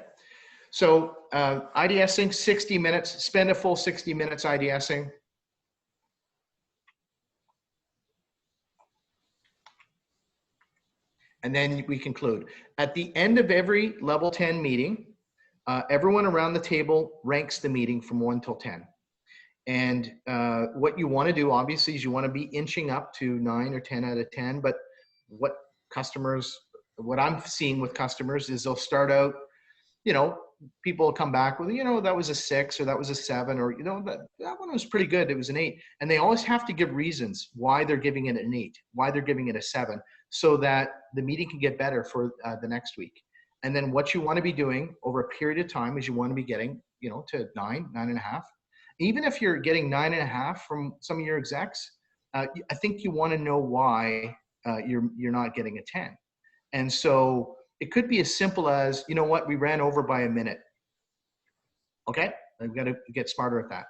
So IDSing, 60 minutes, spend a full 60 minutes IDSing. And then we conclude. At the end of every level 10 meeting, everyone around the table ranks the meeting from 1 till 10. And what you want to do, obviously, is you want to be inching up to 9 or 10 out of 10. But what I'm seeing with customers is they'll start out, you know, people will come back with, you know, that was a 6 or that was a 7, or, you know, that one was pretty good. It was an 8. And they always have to give reasons why they're giving it an 8, why they're giving it a 7, so that the meeting can get better for the next week. And then what you want to be doing over a period of time is you want to be getting, you know, to 9, 9.5. Even if you're getting 9.5 from some of your execs, I think you want to know why you're not getting a 10. And so it could be as simple as, you know what, we ran over by a minute. Okay, I've got to get smarter at that.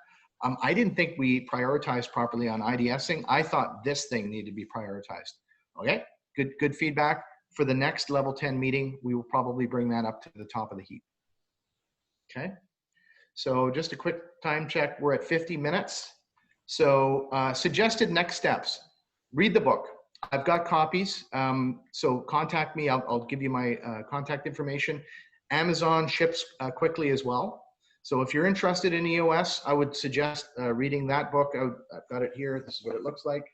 I didn't think we prioritized properly on IDSing. I thought this thing needed to be prioritized. Okay, good feedback. For the next level 10 meeting, we will probably bring that up to the top of the heap. Okay, so just a quick time check. We're at 50 minutes. So suggested next steps. Read the book. I've got copies, so contact me. I'll give you my contact information. Amazon ships quickly as well. So if you're interested in EOS, I would suggest reading that book. I've got it here. This is what it looks like.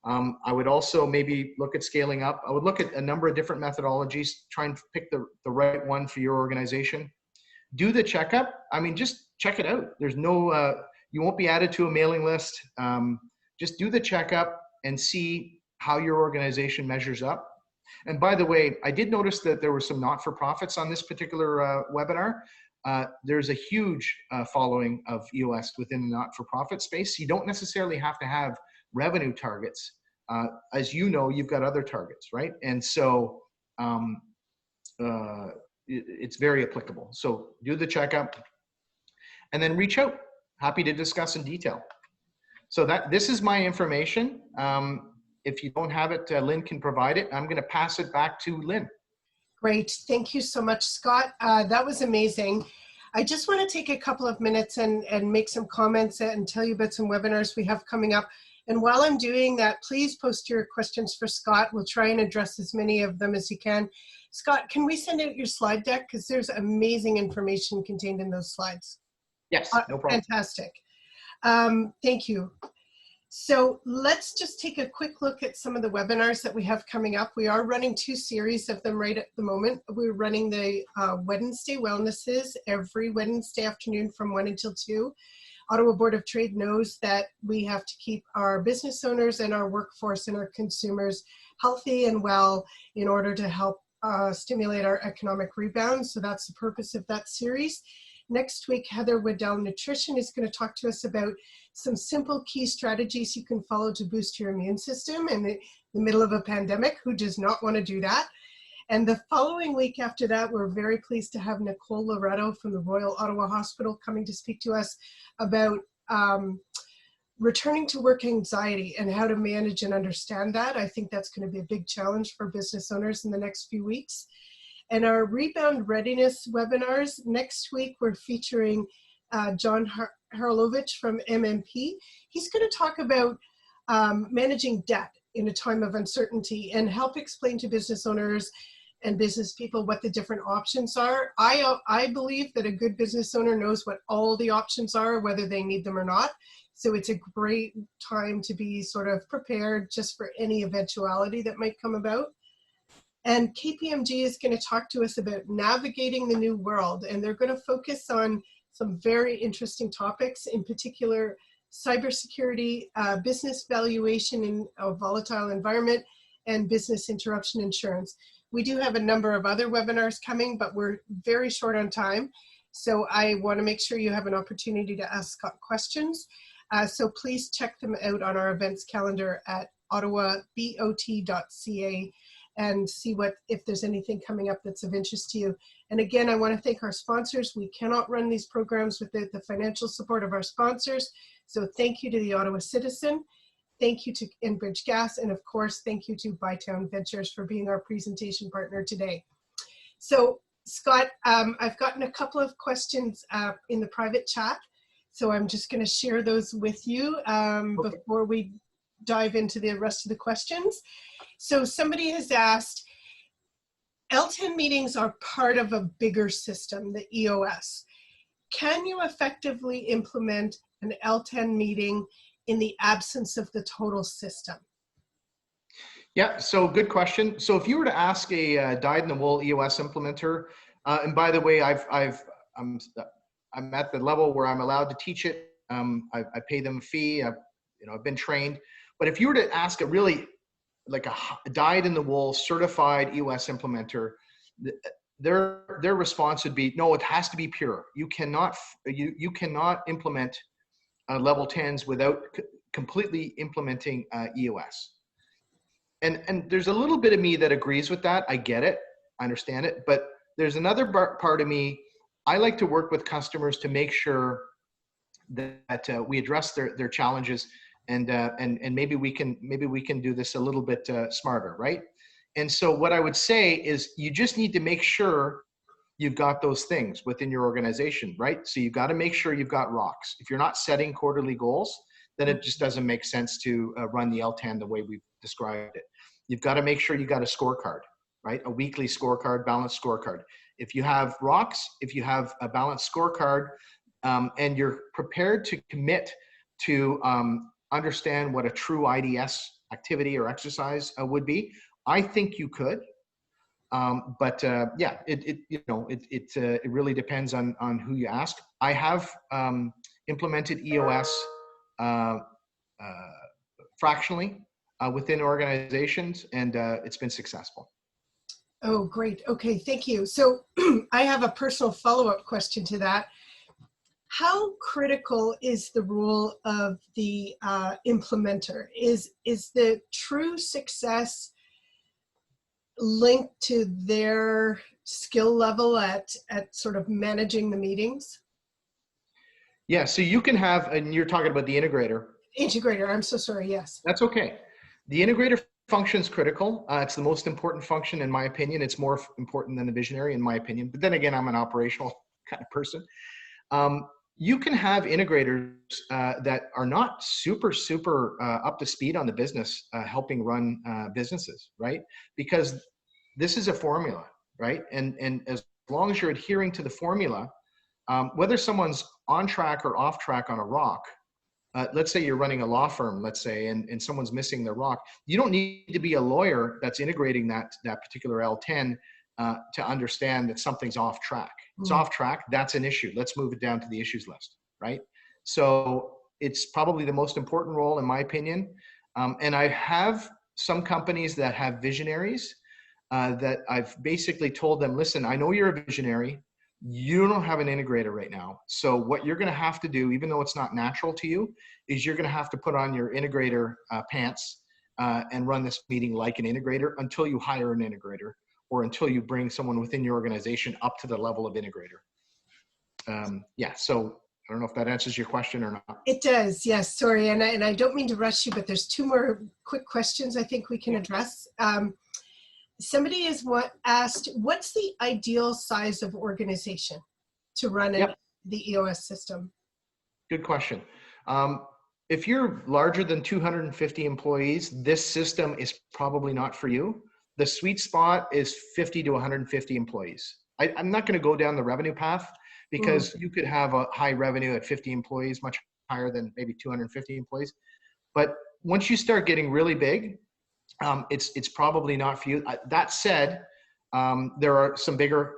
I would also maybe look at scaling up. I would look at a number of different methodologies, try and pick the right one for your organization. Do the checkup. I mean, just check it out. There's no, you won't be added to a mailing list. Just do the checkup and see how your organization measures up. And by the way, I did notice that there were some not-for-profits on this particular webinar. There's a huge following of EOS within the not-for-profit space. You don't necessarily have to have revenue targets. As you know, you've got other targets, right? And so it's very applicable. So do the checkup and then reach out. Happy to discuss in detail. So this is my information. If you don't have it, Lynn can provide it. I'm going to pass it back to Lynn. Great. Thank you so much, Scott. That was amazing. I just want to take a couple of minutes and make some comments and tell you about some webinars we have coming up. And while I'm doing that, please post your questions for Scott. We'll try and address as many of them as you can. Scott, can we send out your slide deck? Because there's amazing information contained in those slides. Yes, no problem. Fantastic. Thank you. So let's just take a quick look at some of the webinars that we have coming up. We are running 2 series of them right at the moment. We're running the Wednesday Wellnesses every Wednesday afternoon from 1 until 2. Ottawa Board of Trade knows that we have to keep our business owners and our workforce and our consumers healthy and well in order to help stimulate our economic rebound. So that's the purpose of that series. Next week, Heather Waddell Nutrition is going to talk to us about some simple key strategies you can follow to boost your immune system in the middle of a pandemic. Who does not want to do that? And the following week after that, we're very pleased to have Nicole Loretto from the Royal Ottawa Hospital coming to speak to us about returning to work anxiety and how to manage and understand that. I think that's going to be a big challenge for business owners in the next few weeks. And our rebound readiness webinars, next week we're featuring John Harlovich from MMP. He's going to talk about managing debt in a time of uncertainty and help explain to business owners and business people what the different options are. I believe that a good business owner knows what all the options are, whether they need them or not. So it's a great time to be sort of prepared just for any eventuality that might come about. And KPMG is going to talk to us about navigating the new world, and they're going to focus on some very interesting topics, in particular cybersecurity, business valuation in a volatile environment, and business interruption insurance. We do have a number of other webinars coming, but we're very short on time. So I want to make sure you have an opportunity to ask Scott questions. So please check them out on our events calendar at ottawabot.ca and see if there's anything coming up that's of interest to you. And again, I want to thank our sponsors. We cannot run these programs without the financial support of our sponsors. So thank you to the Ottawa Citizen. Thank you to Enbridge Gas, and of course, thank you to Bytown Ventures for being our presentation partner today. So Scott, I've gotten a couple of questions in the private chat, so I'm just going to share those with you before we dive into the rest of the questions. So somebody has asked, L10 meetings are part of a bigger system, the EOS. Can you effectively implement an L10 meeting in the absence of the total system? Yeah, so good question. So if you were to ask a dyed-in-the-wool EOS implementer, and by the way, I'm at the level where I'm allowed to teach it. I pay them a fee. I've been trained. But if you were to ask a really like a dyed-in-the-wool certified EOS implementer, their response would be, no, it has to be pure. You cannot implement level 10s without completely implementing EOS. And there's a little bit of me that agrees with that. I get it. I understand it. But there's another part of me. I like to work with customers to make sure that we address their challenges, and maybe we can do this a little bit smarter, right? And so what I would say is you just need to make sure you've got those things within your organization, right? So you've got to make sure you've got rocks. If you're not setting quarterly goals, then it just doesn't make sense to run the L10 the way we've described it. You've got to make sure you got a scorecard, right? A weekly scorecard, balanced scorecard. If you have rocks, if you have a balanced scorecard, and you're prepared to commit to understand what a true IDS activity or exercise would be, I think you could. Yeah, it really depends on who you ask. I have implemented EOS fractionally within organizations, and it's been successful. Oh, great. Okay, thank you. So I have a personal follow-up question to that. How critical is the role of the implementer? Is the true success linked to their skill level at sort of managing the meetings? Yeah, so you can have, and you're talking about the integrator. Integrator, I'm so sorry, yes. That's okay. The integrator function is critical. It's the most important function in my opinion. It's more important than the visionary in my opinion. But then again, I'm an operational kind of person. You can have integrators that are not super up to speed on the business, helping run businesses, right? Because this is a formula, right? And as long as you're adhering to the formula, whether someone's on track or off track on a rock, let's say you're running a law firm, let's say, and someone's missing their rock, you don't need to be a lawyer that's integrating that particular L10 to understand that something's off track. It's off track, that's an issue. Let's move it down to the issues list, right? So it's probably the most important role in my opinion. And I have some companies that have visionaries that I've basically told them, listen, I know you're a visionary. You don't have an integrator right now. So what you're going to have to do, even though it's not natural to you, is you're going to have to put on your integrator pants and run this meeting like an integrator until you hire an integrator or until you bring someone within your organization up to the level of integrator. Yeah, so I don't know if that answers your question or not. It does, yes, sorry. And I don't mean to rush you, but there's two more quick questions I think we can address. Somebody has asked, what's the ideal size of organization to run the EOS system? Good question. If you're larger than 250 employees, this system is probably not for you. The sweet spot is 50 to 150 employees. I'm not going to go down the revenue path because you could have a high revenue at 50 employees, much higher than maybe 250 employees. But once you start getting really big, it's probably not for you. That said, there are some bigger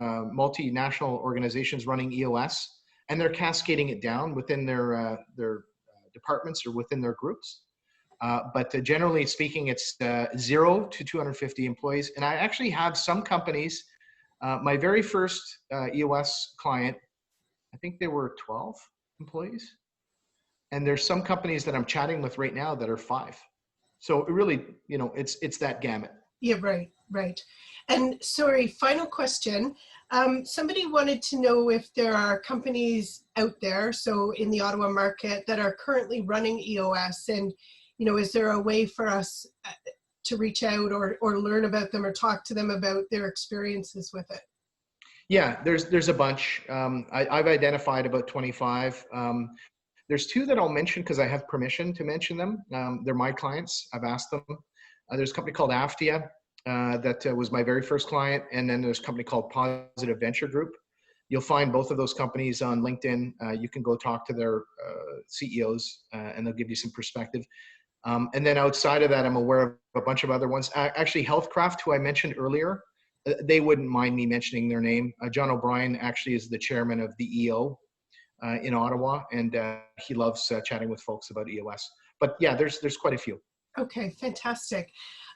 multinational organizations running EOS, and they're cascading it down within their departments or within their groups. But generally speaking, it's 0 to 250 employees. And I actually have some companies, my very first EOS client, I think there were 12 employees. And there's some companies that I'm chatting with right now that are 5. So it really, it's that gamut. Yeah, right. And sorry, final question. Somebody wanted to know if there are companies out there, so in the Ottawa market, that are currently running EOS, and you know, is there a way for us to reach out or learn about them or talk to them about their experiences with it? Yeah, there's a bunch. I've identified about 25. There's two that I'll mention because I have permission to mention them. They're my clients. I've asked them. There's a company called Aftia that was my very first client. And then there's a company called Positive Venture Group. You'll find both of those companies on LinkedIn. You can go talk to their CEOs and they'll give you some perspective. And then outside of that, I'm aware of a bunch of other ones. Actually, Healthcraft, who I mentioned earlier, they wouldn't mind me mentioning their name. John O'Brien actually is the chairman of the EO in Ottawa, and he loves chatting with folks about EOS. But yeah, there's quite a few. Okay, fantastic.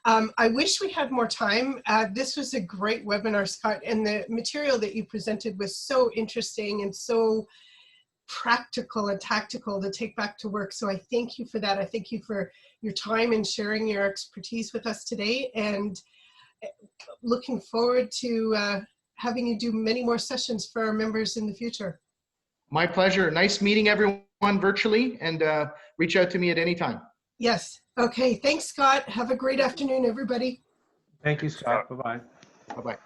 I wish we had more time. This was a great webinar, Scott, and the material that you presented was so interesting and so practical and tactical to take back to work. So I thank you for that. I thank you for your time and sharing your expertise with us today, and looking forward to having you do many more sessions for our members in the future. My pleasure. Nice meeting everyone virtually, and reach out to me at any time. Yes. Okay. Thanks, Scott. Have a great afternoon, everybody. Thank you, Scott. Bye-bye. Bye-bye.